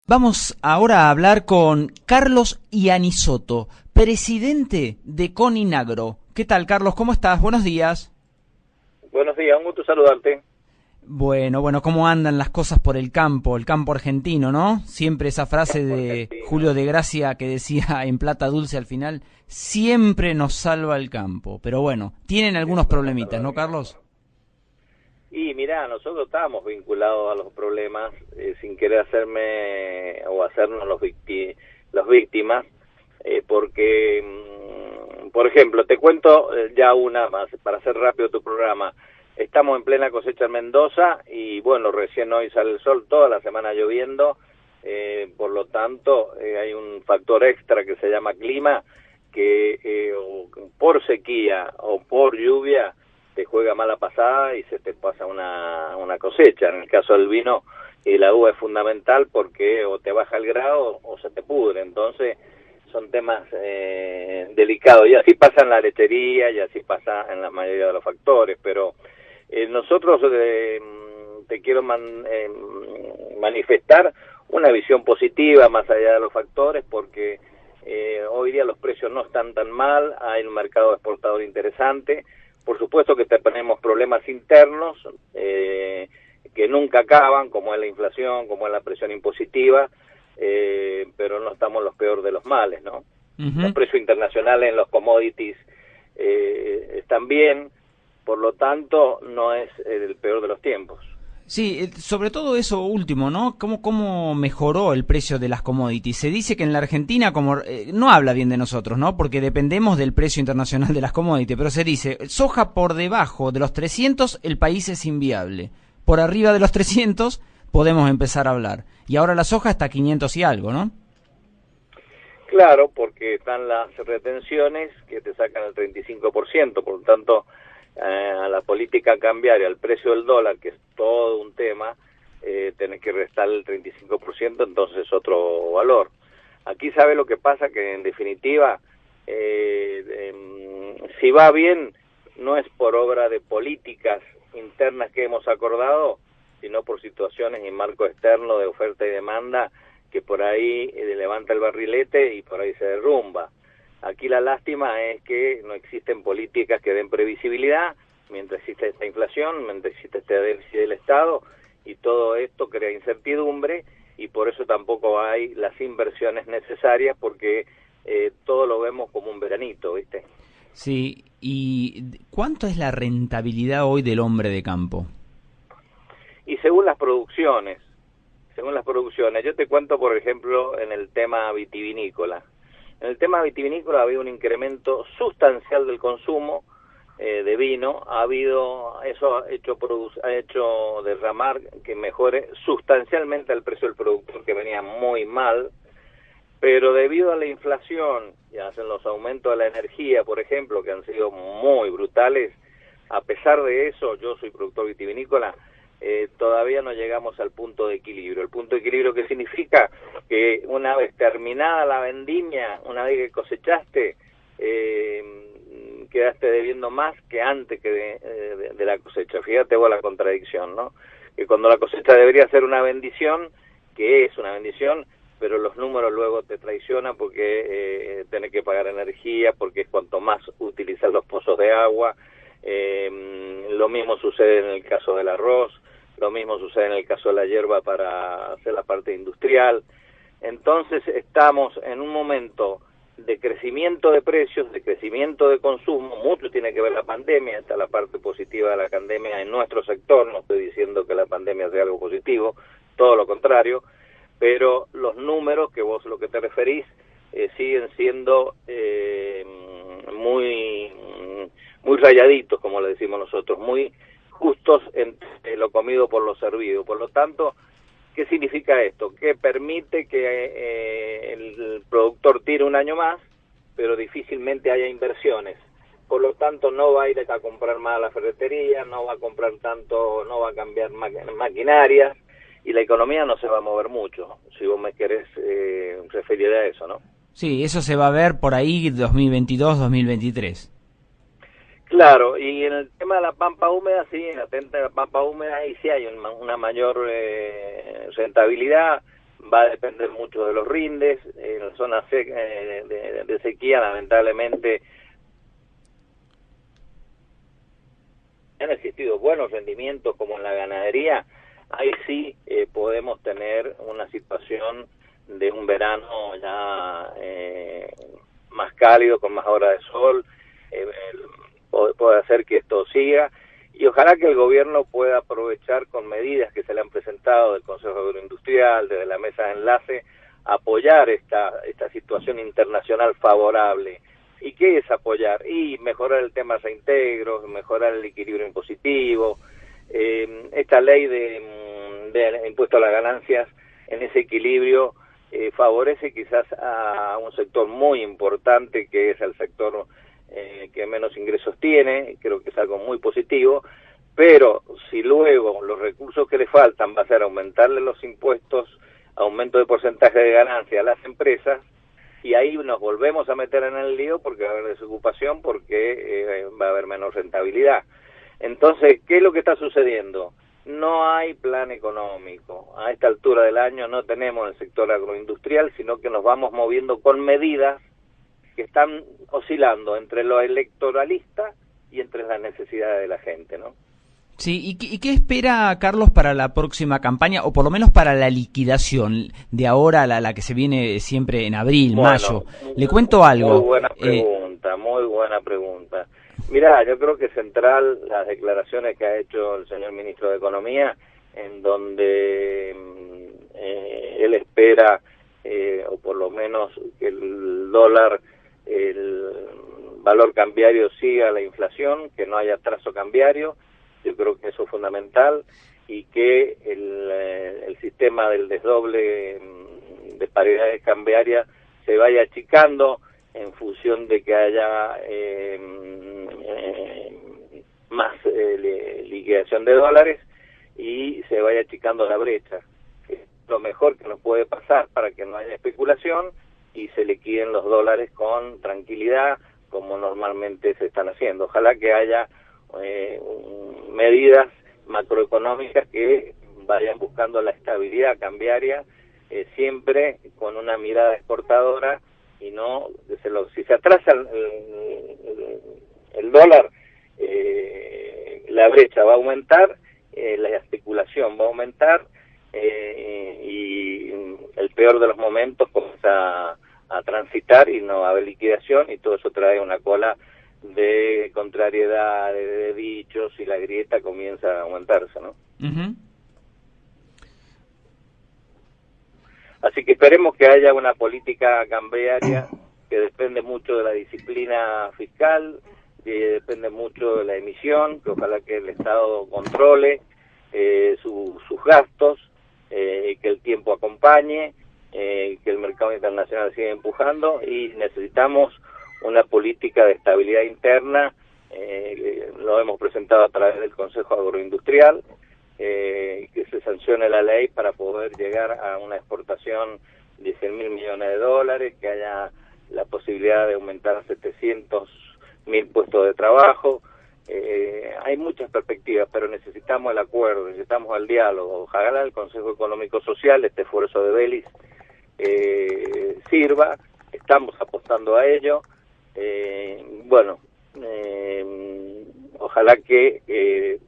Vamos ahora a hablar con Carlos Iannisotto, presidente de Coninagro. ¿Qué tal, Carlos? ¿Cómo estás? Buenos días. Buenos días, un gusto saludarte. Bueno, ¿cómo andan las cosas por el campo argentino, ¿no? Siempre esa frase Campo de argentino. Julio de Gracia que decía en plata dulce al final, siempre nos salva el campo. Pero bueno, tienen algunos Siempre nos problemitas, salva ¿no, el campo. Carlos? Y mirá, nosotros estábamos vinculados a los problemas sin querer hacerme o hacernos los víctimas, porque, por ejemplo, te cuento ya una más, para hacer rápido tu programa. Estamos en plena cosecha en Mendoza y bueno, recién hoy sale el sol, toda la semana lloviendo, por lo tanto hay un factor extra que se llama clima, que o por sequía o por lluvia te juega mala pasada y se te pasa una cosecha. En el caso del vino y la uva es fundamental porque o te baja el grado o se te pudre, entonces son temas delicados, y así pasa en la lechería y así pasa en la mayoría de los factores, pero nosotros te quiero manifestar una visión positiva más allá de los factores, porque hoy día los precios no están tan mal, hay un mercado exportador interesante. Por supuesto que tenemos problemas internos que nunca acaban, como es la inflación, como es la presión impositiva, pero no estamos los peores de los males, ¿no? Los precios internacionales en los commodities están bien, por lo tanto no es el peor de los tiempos. Sí, sobre todo eso último, ¿no? ¿Cómo mejoró el precio de las commodities? Se dice que en la Argentina, como no habla bien de nosotros, ¿no? Porque dependemos del precio internacional de las commodities, pero se dice, soja por debajo de los 300, el país es inviable. Por arriba de los 300, podemos empezar a hablar. Y ahora la soja está a 500 y algo, ¿no? Claro, porque están las retenciones que te sacan el 35%, por lo tanto, a la política cambiaria, al precio del dólar, que es todo un tema, tenés que restar el 35%, entonces es otro valor. Aquí sabe lo que pasa, que en definitiva, si va bien, no es por obra de políticas internas que hemos acordado, sino por situaciones y marco externo de oferta y demanda, que por ahí levanta el barrilete y por ahí se derrumba. Aquí la lástima es que no existen políticas que den previsibilidad mientras existe esta inflación, mientras existe este déficit del Estado, y todo esto crea incertidumbre, y por eso tampoco hay las inversiones necesarias, porque todo lo vemos como un veranito, ¿viste? Sí, ¿y cuánto es la rentabilidad hoy del hombre de campo? Y según las producciones, yo te cuento, por ejemplo, en el tema vitivinícola. En el tema vitivinícola ha habido un incremento sustancial del consumo de vino, eso ha hecho derramar que mejore sustancialmente el precio del productor, que venía muy mal, pero debido a la inflación y a los aumentos de la energía, por ejemplo, que han sido muy brutales, a pesar de eso, yo soy productor vitivinícola, todavía no llegamos al punto de equilibrio. ¿El punto de equilibrio qué significa? Que una vez terminada la vendimia, una vez que cosechaste, quedaste debiendo más que antes que de la cosecha. Fíjate vos la contradicción, ¿no? Que cuando la cosecha debería ser una bendición, que es una bendición, pero los números luego te traicionan porque tenés que pagar energía, porque es cuanto más utilizas los pozos de agua. Lo mismo sucede en el caso del arroz, lo mismo sucede en el caso de la hierba para hacer la parte industrial. Entonces estamos en un momento de crecimiento de precios, de crecimiento de consumo. Mucho tiene que ver la pandemia, está la parte positiva de la pandemia en nuestro sector, no estoy diciendo que la pandemia sea algo positivo, todo lo contrario, pero los números, que vos lo que te referís, siguen siendo muy rayaditos, como le decimos nosotros, muy justos entre lo comido por lo servido. Por lo tanto, ¿qué significa esto? Que permite que el productor tire un año más, pero difícilmente haya inversiones. Por lo tanto, no va a ir a comprar más a la ferretería, no va a comprar tanto, no va a cambiar maquinarias, y la economía no se va a mover mucho, si vos me querés referir a eso, ¿no? Sí, eso se va a ver por ahí 2022, 2023. Claro, y en el tema de la pampa húmeda, sí, en la pampa húmeda ahí sí hay una mayor rentabilidad, va a depender mucho de los rindes. En la zona de sequía, lamentablemente, han existido buenos rendimientos como en la ganadería. Ahí sí podemos tener una situación de un verano ya más cálido, con más horas de sol. Puede hacer que esto siga, y ojalá que el gobierno pueda aprovechar con medidas que se le han presentado del Consejo Agroindustrial, desde la mesa de enlace, apoyar esta situación internacional favorable. ¿Y qué es apoyar? Y mejorar el tema de reintegros, mejorar el equilibrio impositivo, esta ley de impuesto a las ganancias, en ese equilibrio favorece quizás a un sector muy importante, que es el sector que menos ingresos tiene. Creo que es algo muy positivo, pero si luego los recursos que le faltan va a ser aumentarle los impuestos, aumento de porcentaje de ganancia a las empresas, y ahí nos volvemos a meter en el lío, porque va a haber desocupación, porque va a haber menos rentabilidad. Entonces, ¿qué es lo que está sucediendo? No hay plan económico. A esta altura del año no tenemos el sector agroindustrial, sino que nos vamos moviendo con medidas que están oscilando entre lo electoralista y entre las necesidades de la gente, ¿no? Sí, ¿y qué espera, Carlos, para la próxima campaña, o por lo menos para la liquidación de ahora, la que se viene siempre en abril, mayo? Le cuento algo. Muy buena pregunta. Mirá, yo creo que es central las declaraciones que ha hecho el señor ministro de Economía, en donde él espera, o por lo menos que el dólar, el valor cambiario siga la inflación, que no haya atraso cambiario. Yo creo que eso es fundamental, y que el sistema del desdoble de paridades cambiarias se vaya achicando en función de que haya más liquidación de dólares, y se vaya achicando la brecha. Es lo mejor que nos puede pasar para que no haya especulación y se liquiden los dólares con tranquilidad, como normalmente se están haciendo. Ojalá que haya medidas macroeconómicas que vayan buscando la estabilidad cambiaria, siempre con una mirada exportadora, y no, si se atrasa el dólar, la brecha va a aumentar, la especulación va a aumentar, y el peor de los momentos comienza a transitar y no va a haber liquidación, y todo eso trae una cola de contrariedad, de dichos, y la grieta comienza a aumentarse, ¿no? Uh-huh. Así que esperemos que haya una política cambiaria que depende mucho de la disciplina fiscal, que depende mucho de la emisión, que ojalá que el Estado controle sus gastos, que el tiempo acompañe, que el mercado internacional siga empujando, y necesitamos una política de estabilidad interna. Lo hemos presentado a través del Consejo Agroindustrial, que se sancione la ley para poder llegar a una exportación de 100.000 millones de dólares, que haya la posibilidad de aumentar a 700.000 puestos de trabajo. Hay muchas perspectivas, pero necesitamos el acuerdo, necesitamos el diálogo. Ojalá el Consejo Económico Social, este esfuerzo de Belis, sirva. Estamos apostando a ello. Ojalá que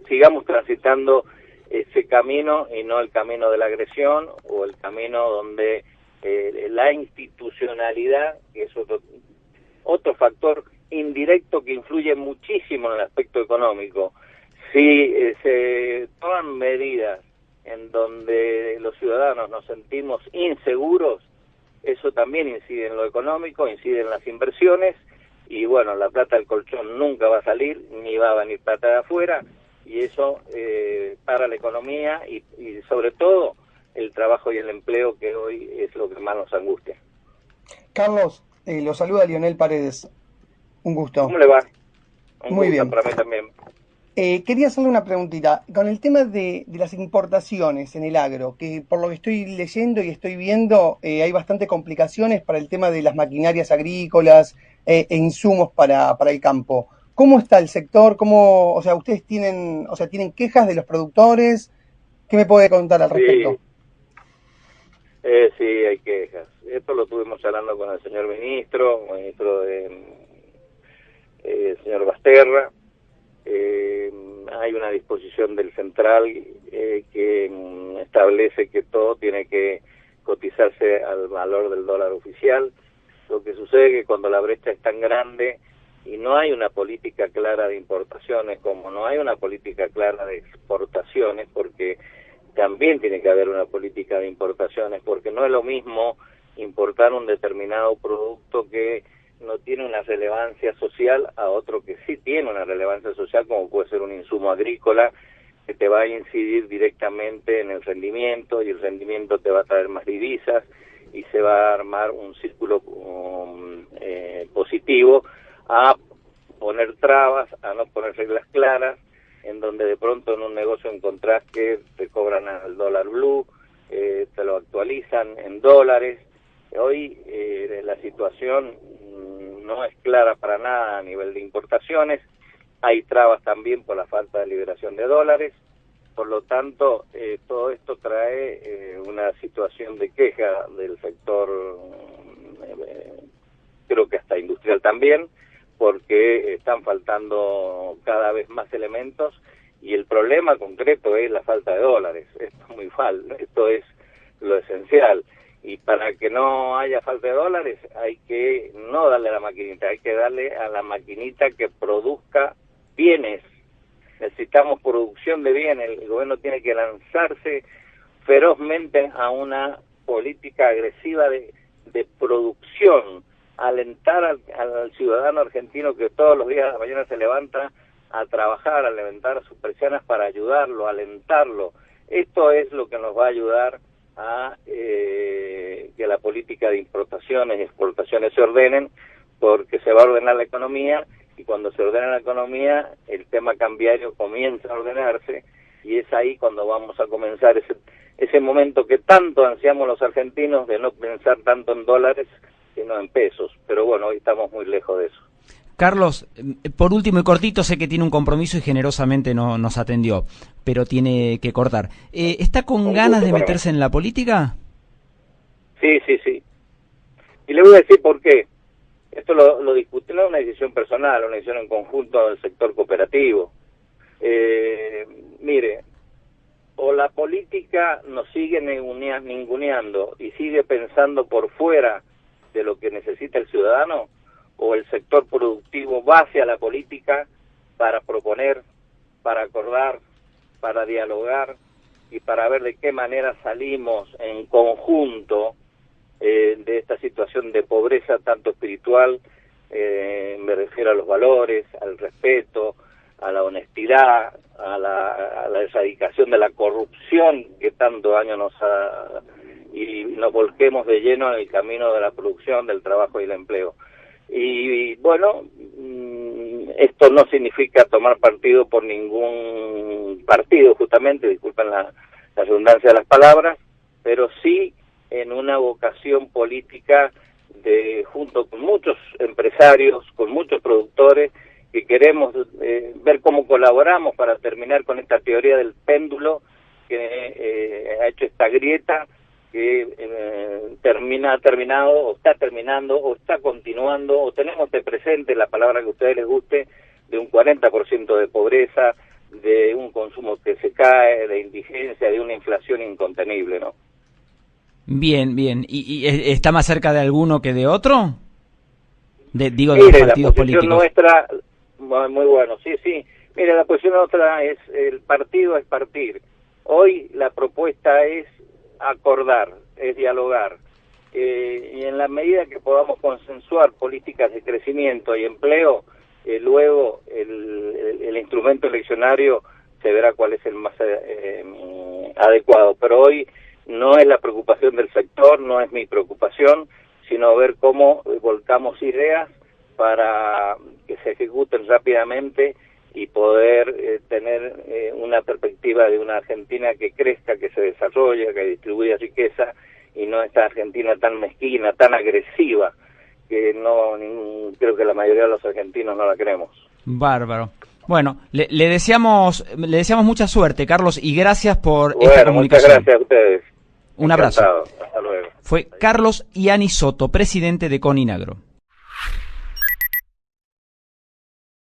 sigamos transitando ese camino, y no el camino de la agresión, o el camino donde la institucionalidad, que es otro factor indirecto que influye muchísimo en el aspecto económico. Si se toman medidas en donde los ciudadanos nos sentimos inseguros, eso también incide en lo económico, incide en las inversiones, y bueno, la plata del colchón nunca va a salir, ni va a venir plata de afuera, y eso para la economía y sobre todo el trabajo y el empleo, que hoy es lo que más nos angustia. Carlos, lo saluda Lionel Paredes. Un gusto. ¿Cómo le va? Muy bien. Para mí también. Quería hacerle una preguntita. Con el tema de las importaciones en el agro, que por lo que estoy leyendo y estoy viendo, hay bastante complicaciones para el tema de las maquinarias agrícolas e insumos para el campo. ¿Cómo está el sector? ¿Ustedes tienen quejas de los productores? ¿Qué me puede contar al respecto? Sí, hay quejas. Esto lo estuvimos hablando con el señor ministro el señor Basterra. Hay una disposición del central que establece que todo tiene que cotizarse al valor del dólar oficial. Lo que sucede es que cuando la brecha es tan grande y no hay una política clara de importaciones, como no hay una política clara de exportaciones, porque también tiene que haber una política de importaciones, porque no es lo mismo importar un determinado producto que no tiene una relevancia social a otro que sí tiene una relevancia social, como puede ser un insumo agrícola, que te va a incidir directamente en el rendimiento, y el rendimiento te va a traer más divisas, y se va a armar un círculo positivo a poner trabas, a no poner reglas claras, en donde de pronto en un negocio encontrás que te cobran al dólar blue, te lo actualizan en dólares. Hoy la situación no es clara para nada a nivel de importaciones, hay trabas también por la falta de liberación de dólares, por lo tanto todo esto trae una situación de queja del sector, creo que hasta industrial también, porque están faltando cada vez más elementos y el problema concreto es la falta de dólares. Esto es muy esto es lo esencial. Y para que no haya falta de dólares hay que no darle a la maquinita, hay que darle a la maquinita que produzca bienes. Necesitamos producción de bienes, el gobierno tiene que lanzarse ferozmente a una política agresiva de producción, alentar al ciudadano argentino que todos los días de la mañana se levanta a trabajar, a levantar sus persianas para ayudarlo, alentarlo. Esto es lo que nos va a ayudar a que la política de importaciones y exportaciones se ordenen, porque se va a ordenar la economía, y cuando se ordena la economía el tema cambiario comienza a ordenarse, y es ahí cuando vamos a comenzar ese momento que tanto ansiamos los argentinos, de no pensar tanto en dólares sino en pesos, pero bueno, hoy estamos muy lejos de eso. Carlos, por último y cortito, sé que tiene un compromiso y generosamente no nos atendió, pero tiene que cortar. ¿Está con ganas de meterse en la política? Sí. Y le voy a decir por qué. Esto lo discutí, no es una decisión personal, una decisión en conjunto del sector cooperativo. Mire, o la política nos sigue ninguneando y sigue pensando por fuera de lo que necesita el ciudadano, o el sector productivo va hacia la política para proponer, para acordar, para dialogar y para ver de qué manera salimos en conjunto de esta situación de pobreza tanto espiritual, me refiero a los valores, al respeto, a la honestidad, a la erradicación de la corrupción que tanto daño nos ha, y nos volquemos de lleno en el camino de la producción, del trabajo y el empleo. Y bueno, esto no significa tomar partido por ningún partido, justamente, disculpen la redundancia de las palabras, pero sí en una vocación política junto con muchos empresarios, con muchos productores, que queremos ver cómo colaboramos para terminar con esta teoría del péndulo que ha hecho esta grieta, que ha terminado, o está terminando, o está continuando, o tenemos de presente, la palabra que a ustedes les guste, de un 40% de pobreza, de un consumo que se cae, de indigencia, de una inflación incontenible, ¿no? Bien. ¿Y está más cerca de alguno que de otro? Digo, de Mire, los partidos políticos. La posición nuestra, muy bueno, sí. Mire, la posición nuestra es, el partido es partir. Hoy la propuesta es acordar, es dialogar, y en la medida que podamos consensuar políticas de crecimiento y empleo, luego el instrumento eleccionario se verá cuál es el más adecuado, pero hoy no es la preocupación del sector, no es mi preocupación, sino ver cómo volcamos ideas para que se ejecuten rápidamente y poder tener una perspectiva de una Argentina que crezca, que se desarrolle, que distribuya riqueza, y no esta Argentina tan mezquina, tan agresiva, que creo que la mayoría de los argentinos no la queremos. Bárbaro. Bueno, le deseamos mucha suerte, Carlos, y gracias por esta comunicación. Muchas gracias a ustedes. Un abrazo. Encantado. Hasta luego. Fue Carlos Ianni Soto, presidente de Coninagro.